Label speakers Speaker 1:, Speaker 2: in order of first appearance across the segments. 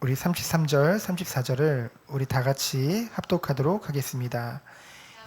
Speaker 1: 우리 33절, 34절을 우리 다 같이 합독하도록 하겠습니다.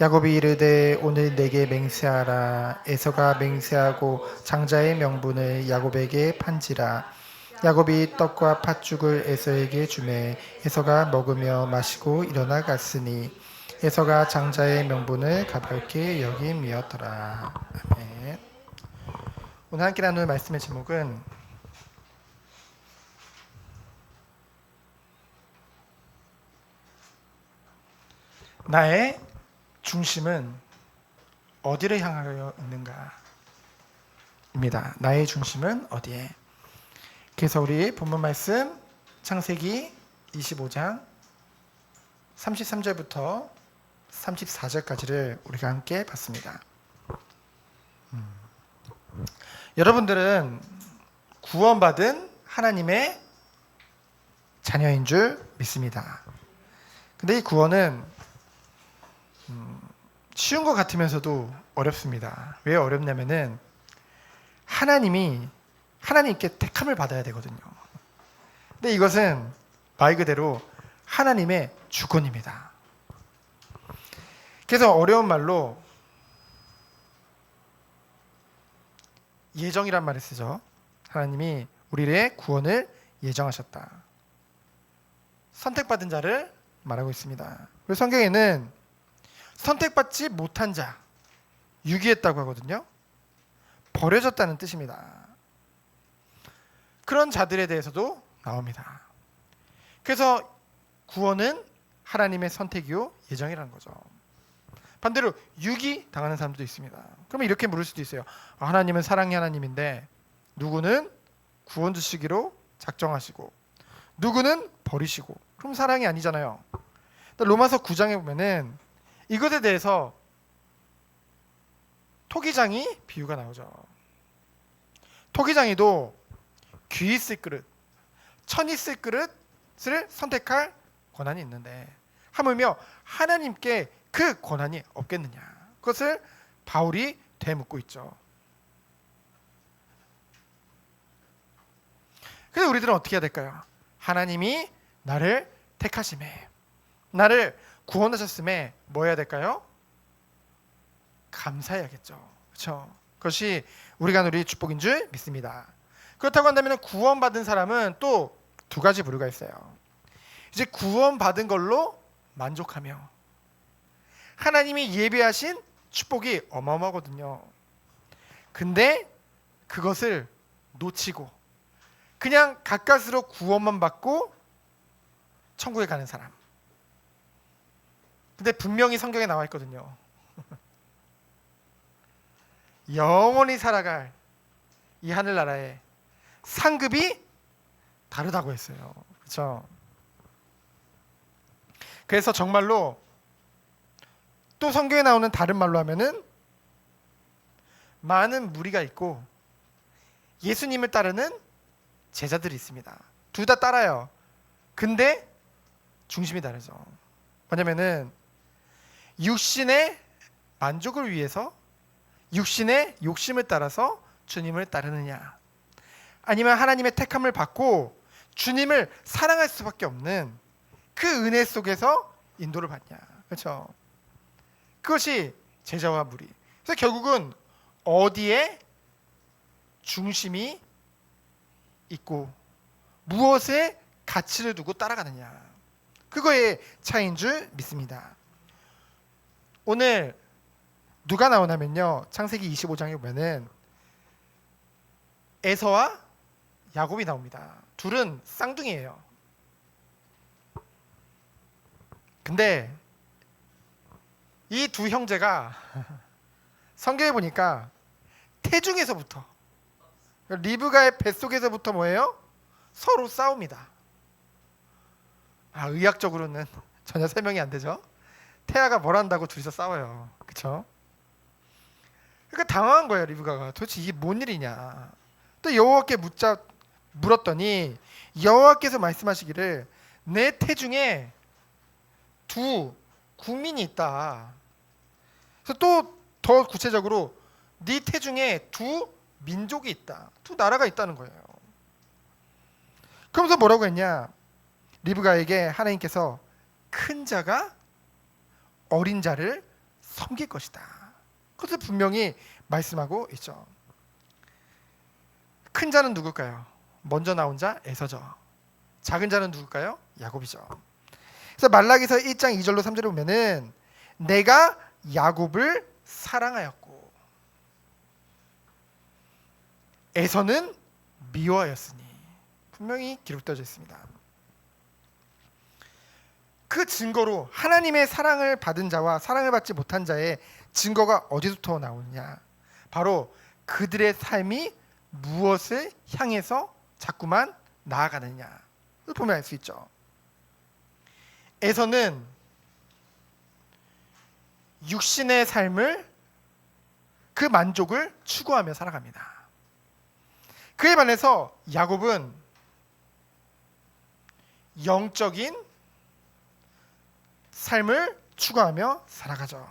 Speaker 1: 야곱이 이르되 오늘 내게 맹세하라. 에서가 맹세하고 장자의 명분을 야곱에게 판지라. 야곱이 떡과 팥죽을 에서에게 주매 에서가 먹으며 마시고 일어나 갔으니 에서가 장자의 명분을 가볍게 여김이었더라. 아멘. 오늘 함께 나눌 말씀의 제목은 나의 중심은 어디를 향하여 있는가 입니다. 나의 중심은 어디에? 그래서 우리 본문 말씀 창세기 25장 33절부터 34절까지를 우리가 함께 봤습니다. 여러분들은 구원받은 하나님의 자녀인 줄 믿습니다. 근데 이 구원은 쉬운 것 같으면서도 어렵습니다. 왜 어렵냐면은 하나님께 택함을 받아야 되거든요. 근데 이것은 말 그대로 하나님의 주권입니다. 그래서 어려운 말로 예정이란 말을 쓰죠. 하나님이 우리의 구원을 예정하셨다. 선택받은 자를 말하고 있습니다. 그리고 성경에는 선택받지 못한 자, 유기했다고 하거든요. 버려졌다는 뜻입니다. 그런 자들에 대해서도 나옵니다. 그래서 구원은 하나님의 선택이요 예정이라는 거죠. 반대로 유기당하는 사람도 있습니다. 그러면 이렇게 물을 수도 있어요. 하나님은 사랑의 하나님인데 누구는 구원 주시기로 작정하시고 누구는 버리시고 그럼 사랑이 아니잖아요. 로마서 9장에 보면은 이것에 대해서 토기장이 비유가 나오죠. 토기장이도 귀 있을 그릇, 천 있을 그릇을 선택할 권한이 있는데 하물며 하나님께 그 권한이 없겠느냐. 그것을 바울이 되묻고 있죠. 그래서 우리들은 어떻게 해야 될까요? 하나님이 나를 택하심에, 나를 구원하셨음에 뭐 해야 될까요? 감사해야겠죠. 그렇죠? 그것이 우리가 누릴 축복인 줄 믿습니다. 그렇다고 한다면 구원받은 사람은 또 두 가지 부류가 있어요. 이제 구원받은 걸로 만족하며 하나님이 예비하신 축복이 어마어마하거든요. 근데 그것을 놓치고 그냥 가까스로 구원만 받고 천국에 가는 사람. 근데 분명히 성경에 나와 있거든요. 영원히 살아갈 이 하늘나라의 상급이 다르다고 했어요. 그렇죠? 그래서 정말로 또 성경에 나오는 다른 말로 하면은 많은 무리가 있고 예수님을 따르는 제자들이 있습니다. 둘 다 따라요. 근데 중심이 다르죠. 뭐냐면은 육신의 만족을 위해서 육신의 욕심을 따라서 주님을 따르느냐, 아니면 하나님의 택함을 받고 주님을 사랑할 수밖에 없는 그 은혜 속에서 인도를 받냐. 그렇죠? 그것이 제자와 무리. 그래서 결국은 어디에 중심이 있고 무엇에 가치를 두고 따라가느냐, 그거의 차이인 줄 믿습니다. 오늘 누가 나오냐면요, 창세기 25장에 보면은 에서와 야곱이 나옵니다. 둘은 쌍둥이에요. 근데 이 두 형제가 성경에 보니까 태중에서부터, 리브가의 뱃속에서부터 뭐예요? 서로 싸웁니다. 의학적으로는 전혀 설명이 안 되죠. 태아가 뭘 한다고 둘이서 싸워요. 그렇죠? 그러니까 당황한 거예요. 리브가가 도대체 이게 뭔 일이냐. 또 여호와께 물었더니 여호와께서 말씀하시기를 내 태중에 두 국민이 있다. 그래서 또 더 구체적으로 네 태중에 두 민족이 있다. 두 나라가 있다는 거예요. 그러면서 뭐라고 했냐? 리브가에게 하나님께서 큰 자가 어린 자를 섬길 것이다. 그것을 분명히 말씀하고 있죠. 큰 자는 누굴까요? 먼저 나온 자 에서죠. 작은 자는 누굴까요? 야곱이죠. 그래서 말라기서 1장 2절로 3절에 보면은 내가 야곱을 사랑하였고 에서는 미워하였으니 분명히 기록되어져 있습니다. 그 증거로 하나님의 사랑을 받은 자와 사랑을 받지 못한 자의 증거가 어디서부터 나오느냐? 바로 그들의 삶이 무엇을 향해서 자꾸만 나아가느냐를 보면 알 수 있죠. 에서는 육신의 삶을 그 만족을 추구하며 살아갑니다. 그에 반해서 야곱은 영적인 삶을 추구하며 살아가죠.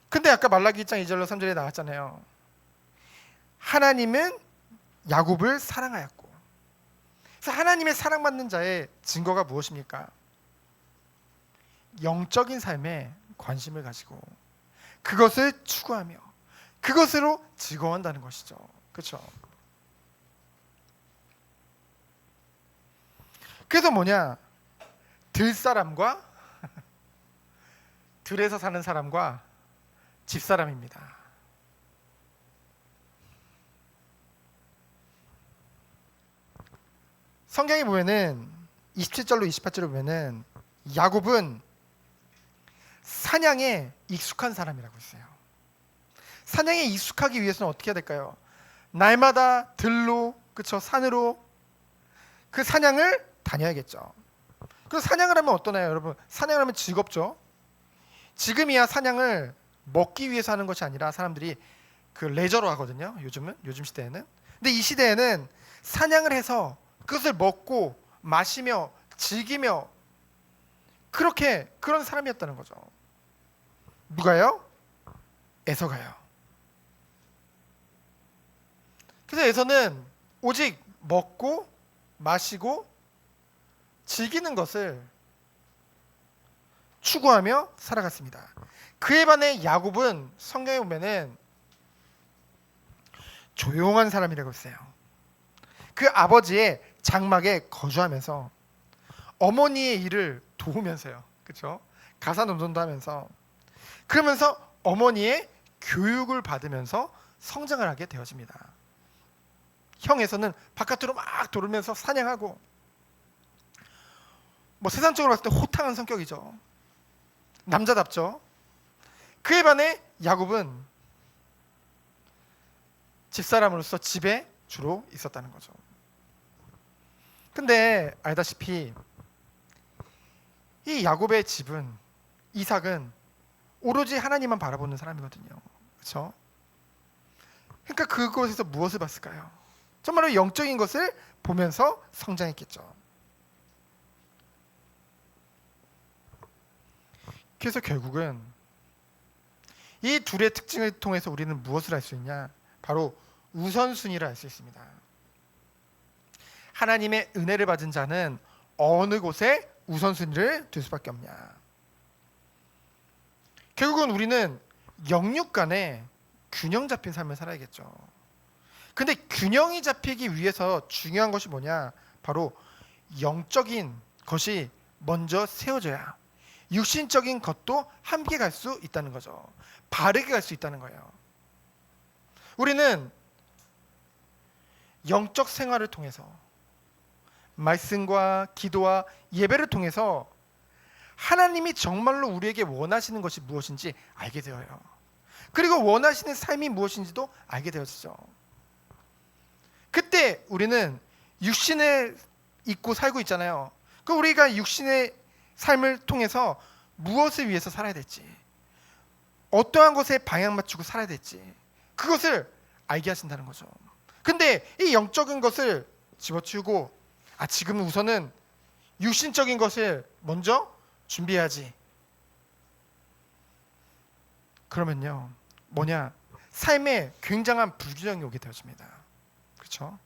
Speaker 1: 근데 아까 말라기 1장 2절로 3절에 나왔잖아요. 하나님은 야곱을 사랑하였고, 그래서 하나님의 사랑받는 자의 증거가 무엇입니까? 영적인 삶에 관심을 가지고 그것을 추구하며 그것으로 즐거워한다는 것이죠. 그렇죠? 그래서 뭐냐? 들사람과 들에서 사는 사람과 집사람입니다. 성경에 보면은 27절로 28절에 보면은 야곱은 사냥에 익숙한 사람이라고 했어요. 사냥에 익숙하기 위해서는 어떻게 해야 될까요? 날마다 들로, 그쵸, 산으로 그 사냥을 다녀야겠죠. 그래서 사냥을 하면 어떠나요, 여러분? 사냥을 하면 즐겁죠. 지금이야 사냥을 먹기 위해서 하는 것이 아니라 사람들이 그 레저로 하거든요. 요즘 시대에는. 근데 이 시대에는 사냥을 해서 그것을 먹고 마시며 즐기며 그런 사람이었다는 거죠. 누가요? 에서가요. 그래서 에서는 오직 먹고 마시고 즐기는 것을 추구하며 살아갔습니다. 그에 반해 야곱은 성경에 보면은 조용한 사람이라고 했어요. 그 아버지의 장막에 거주하면서 어머니의 일을 도우면서요. 그렇죠? 가사노동도 하면서 그러면서 어머니의 교육을 받으면서 성장을 하게 되어집니다. 형에서는 바깥으로 막 돌으면서 사냥하고 뭐 세상적으로 봤을 때 호탕한 성격이죠. 남자답죠. 그에 반해 야곱은 집사람으로서 집에 주로 있었다는 거죠. 근데 알다시피 이 야곱의 집은 이삭은 오로지 하나님만 바라보는 사람이거든요. 그렇죠? 그러니까 그곳에서 무엇을 봤을까요? 정말로 영적인 것을 보면서 성장했겠죠. 그래서 결국은 이 둘의 특징을 통해서 우리는 무엇을 알 수 있냐? 바로 우선순위를 알 수 있습니다. 하나님의 은혜를 받은 자는 어느 곳에 우선순위를 둘 수밖에 없냐? 결국은 우리는 영육 간에 균형 잡힌 삶을 살아야겠죠. 근데 균형이 잡히기 위해서 중요한 것이 뭐냐? 바로 영적인 것이 먼저 세워져야 육신적인 것도 함께 갈 수 있다는 거죠. 바르게 갈 수 있다는 거예요. 우리는 영적 생활을 통해서 말씀과 기도와 예배를 통해서 하나님이 정말로 우리에게 원하시는 것이 무엇인지 알게 되어요. 그리고 원하시는 삶이 무엇인지도 알게 되어지죠. 그때 우리는 육신을 입고 살고 있잖아요. 그 우리가 육신의 삶을 통해서 무엇을 위해서 살아야 될지, 어떠한 것에 방향 맞추고 살아야 될지 그것을 알게 하신다는 거죠. 근데 이 영적인 것을 집어치우고 지금은 우선은 육신적인 것을 먼저 준비해야지. 그러면요, 뭐냐? 삶에 굉장한 불균형이 오게 되어집니다. 그렇죠?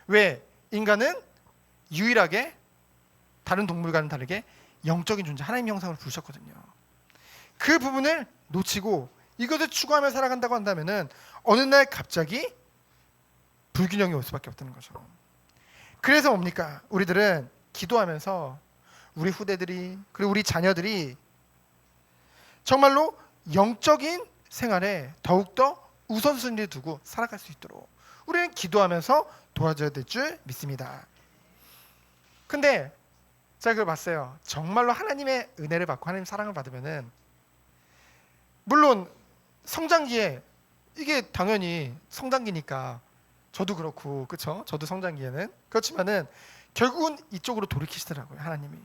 Speaker 1: 왜? 인간은 유일하게 다른 동물과는 다르게 영적인 존재, 하나님 형상으로 부르셨거든요. 그 부분을 놓치고 이것을 추구하며 살아간다고 한다면은 어느 날 갑자기 불균형이 올 수밖에 없다는 거죠. 그래서 뭡니까? 우리들은 기도하면서 우리 후대들이 그리고 우리 자녀들이 정말로 영적인 생활에 더욱더 우선순위를 두고 살아갈 수 있도록 우리는 기도하면서 도와줘야 될 줄 믿습니다. 근데 제가 그걸 봤어요. 정말로 하나님의 은혜를 받고 하나님 사랑을 받으면은 물론 성장기에 이게 당연히 성장기니까 저도 그렇고 그렇죠? 저도 성장기에는 그렇지만은 결국은 이쪽으로 돌이키시더라고요, 하나님이.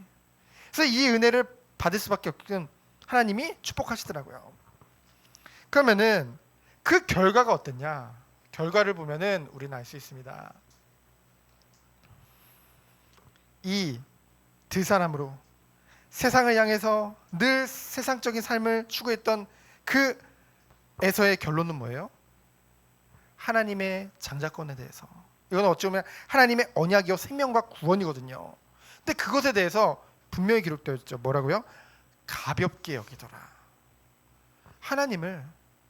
Speaker 1: 그래서 이 은혜를 받을 수밖에 없는 하나님이 축복하시더라고요. 그러면은 그 결과가 어땠냐? 결과를 보면은 우리는 알 수 있습니다. 이 두 사람으로 세상을 향해서 늘 세상적인 삶을 추구했던 그 에서의 결론은 뭐예요? 하나님의 장자권에 대해서, 이건 어찌 보면 하나님의 언약이요 생명과 구원이거든요. 근데 그것에 대해서 분명히 기록되어 있죠. 뭐라고요? 가볍게 여기더라. 하나님을,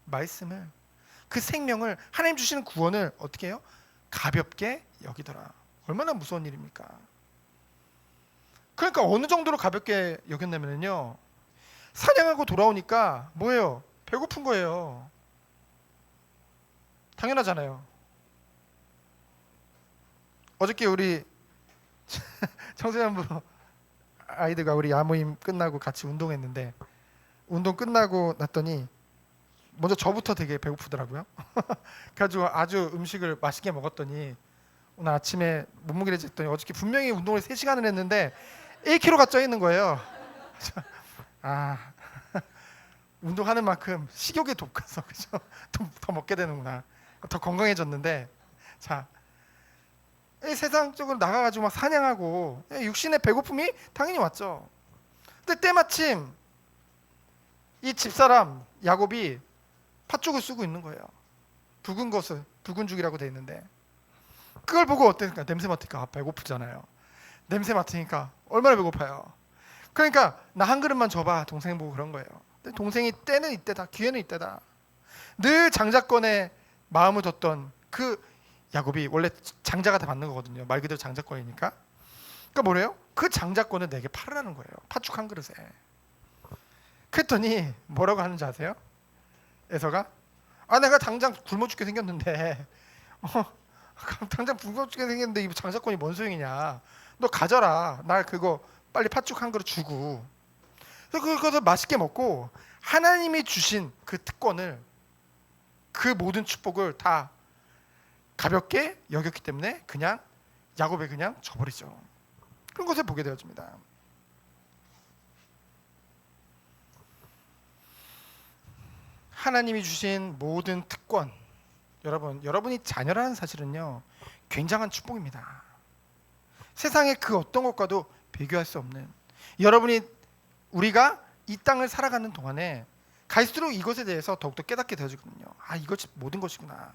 Speaker 1: 말씀을, 그 생명을, 하나님 주시는 구원을 어떻게 해요? 가볍게 여기더라. 얼마나 무서운 일입니까? 그러니까 어느 정도로 가볍게 여겼냐면요, 사냥하고 돌아오니까 뭐예요? 배고픈 거예요. 당연하잖아요. 어저께 우리 청소년부 아이들과 우리 야모임 끝나고 같이 운동했는데, 운동 끝나고 났더니 먼저 저부터 되게 배고프더라고요. 그래가지고 아주 음식을 맛있게 먹었더니 오늘 아침에 몸무게를 쟀더니 어저께 분명히 운동을 3시간을 했는데 1kg가 쪄 있는 거예요. 아, 운동하는 만큼 식욕에 돕가서 그죠? 더 먹게 되는구나. 더 건강해졌는데, 자, 이 세상적으로 나가가지고 막 사냥하고 육신의 배고픔이 당연히 왔죠. 근데 때마침 이 집사람 야곱이 팥죽을 쓰고 있는 거예요. 붉은 것을 붉은 죽이라고 돼 있는데, 그걸 보고 어땠을까? 냄새 맡으니까 배고프잖아요. 냄새 맡으니까 얼마나 배고파요. 그러니까 나 한 그릇만 줘봐, 동생 보고 그런 거예요. 근데 동생이 때는 이때다, 기회는 이때다, 늘 장자권에 마음을 뒀던 그 야곱이, 원래 장자가 다 받는 거거든요. 말 그대로 장자권이니까. 그러니까 뭐래요? 그 장자권을 내게 팔으라는 거예요. 팥죽 한 그릇에. 그랬더니 뭐라고 하는지 아세요? 에서가, 내가 당장 굶어 죽게 생겼는데 당장 굶어 죽게 생겼는데 이 장자권이 뭔 소용이냐, 너 가져라, 나 그거 빨리 팥죽 한 그릇 주고. 그래서 그것을 맛있게 먹고 하나님이 주신 그 특권을, 그 모든 축복을 다 가볍게 여겼기 때문에 그냥 야곱에 그냥 줘버리죠. 그런 것을 보게 되어집니다. 하나님이 주신 모든 특권, 여러분이 자녀라는 사실은요 굉장한 축복입니다. 세상의 그 어떤 것과도 비교할 수 없는, 우리가 이 땅을 살아가는 동안에 갈수록 이것에 대해서 더욱더 깨닫게 되어지거든요. 이것이 모든 것이구나.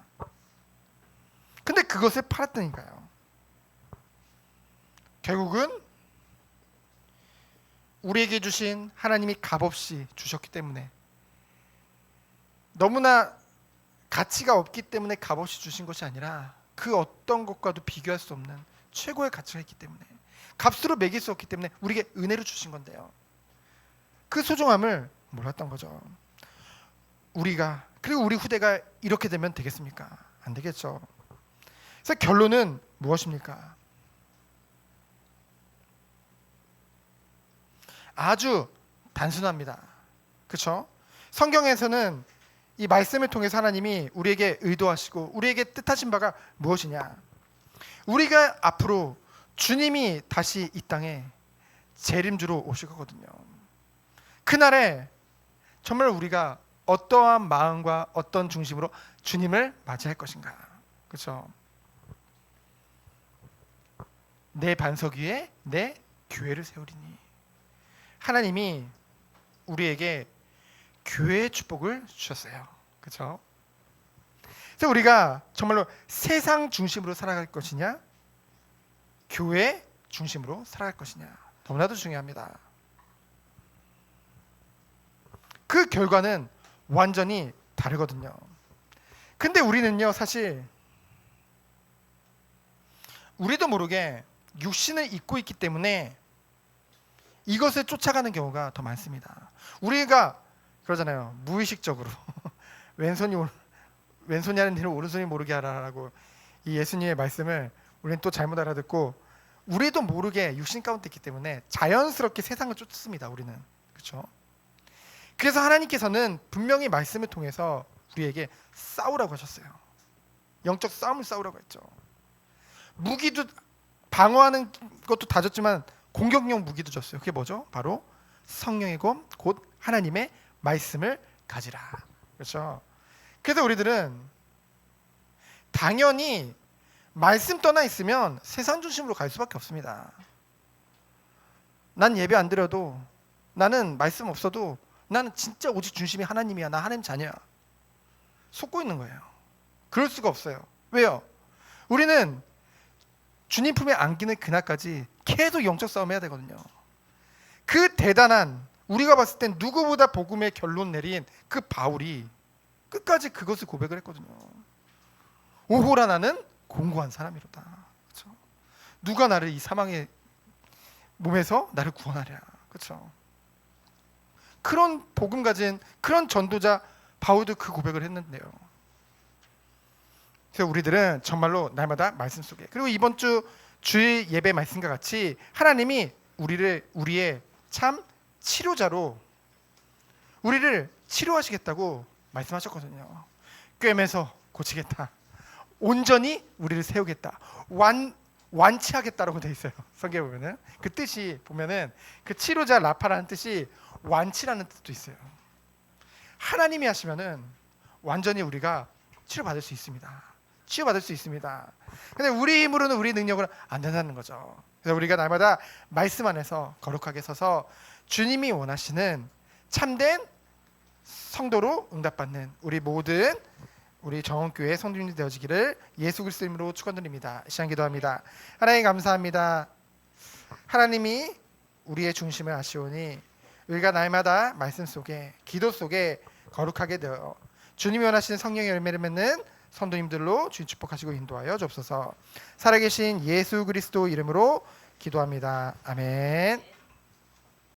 Speaker 1: 근데 그것을 팔았다니까요. 결국은 우리에게 주신 하나님이 값없이 주셨기 때문에, 너무나 가치가 없기 때문에 값없이 주신 것이 아니라 그 어떤 것과도 비교할 수 없는 최고의 가치가 있기 때문에, 값으로 매길 수 없기 때문에 우리에게 은혜로 주신 건데요. 그 소중함을 몰랐던 거죠. 우리가, 그리고 우리 후대가 이렇게 되면 되겠습니까? 안 되겠죠. 그래서 결론은 무엇입니까? 아주 단순합니다. 그렇죠? 성경에서는 이 말씀을 통해서 하나님이 우리에게 의도하시고 우리에게 뜻하신 바가 무엇이냐? 우리가 앞으로 주님이 다시 이 땅에 재림주로 오실 거거든요. 그날에 정말 우리가 어떠한 마음과 어떤 중심으로 주님을 맞이할 것인가? 그렇죠? 내 반석 위에 내 교회를 세우리니. 하나님이 우리에게 교회의 축복을 주셨어요. 그렇죠? 그래서 우리가 정말로 세상 중심으로 살아갈 것이냐, 교회 중심으로 살아갈 것이냐, 너무나도 중요합니다. 그 결과는 완전히 다르거든요. 근데 우리는요, 사실 우리도 모르게 육신을 입고 있기 때문에 이것을 쫓아가는 경우가 더 많습니다. 우리가 그러잖아요, 무의식적으로 왼손이 하는 일을 오른손이 모르게 하라라고, 이 예수님의 말씀을 우리는 또 잘못 알아듣고 우리도 모르게 육신 가운데 있기 때문에 자연스럽게 세상을 쫓습니다. 우리는. 그렇죠? 그래서 하나님께서는 분명히 말씀을 통해서 우리에게 싸우라고 하셨어요. 영적 싸움을 싸우라고 했죠. 무기도, 방어하는 것도 다 줬지만 공격용 무기도 줬어요. 그게 뭐죠? 바로 성령의 검, 곧 하나님의 말씀을 가지라. 그렇죠? 그래서 우리들은 당연히 말씀 떠나 있으면 세상 중심으로 갈 수밖에 없습니다. 난 예배 안 드려도, 나는 말씀 없어도 나는 진짜 오직 중심이 하나님이야, 나 하나님 자녀야, 속고 있는 거예요. 그럴 수가 없어요. 왜요? 우리는 주님 품에 안기는 그날까지 계속 영적 싸움 해야 되거든요. 그 대단한, 우리가 봤을 땐 누구보다 복음의 결론 내린 그 바울이 끝까지 그것을 고백을 했거든요. 오호라 나는 공고한 사람이로다. 그렇죠? 누가 나를 이 사망의 몸에서 나를 구원하랴. 그렇죠? 그런 복음 가진 그런 전도자 바울도 그 고백을 했는데요. 그래서 우리들은 정말로 날마다 말씀 속에, 그리고 이번 주 주일 예배 말씀과 같이 하나님이 우리의 참 치료자로 우리를 치료하시겠다고 말씀하셨거든요. 꿰매서 고치겠다, 온전히 우리를 세우겠다, 완치하겠다라고 돼 있어요. 성경에 보면은 그 뜻이 보면은 그 치료자 라파라는 뜻이 완치라는 뜻도 있어요. 하나님이 하시면은 완전히 우리가 치료받을 수 있습니다. 치유받을 수 있습니다. 근데 우리 힘으로는, 우리 능력으로는 안 된다는 거죠. 그래서 우리가 날마다 말씀 안에서 거룩하게 서서 주님이 원하시는 참된 성도로 응답받는 우리 모든 우리 정원교회 성도님이 되어지기를 예수 그리스도 이름으로 축원드립니다. 시간 기도합니다. 하나님 감사합니다. 하나님이 우리의 중심을 아시오니 우리가 날마다 말씀 속에, 기도 속에 거룩하게 되어 주님이 원하시는 성령의 열매를 맺는 성도님들로 주님 축복하시고 인도하여 주옵소서. 살아계신 예수 그리스도 이름으로 기도합니다. 아멘.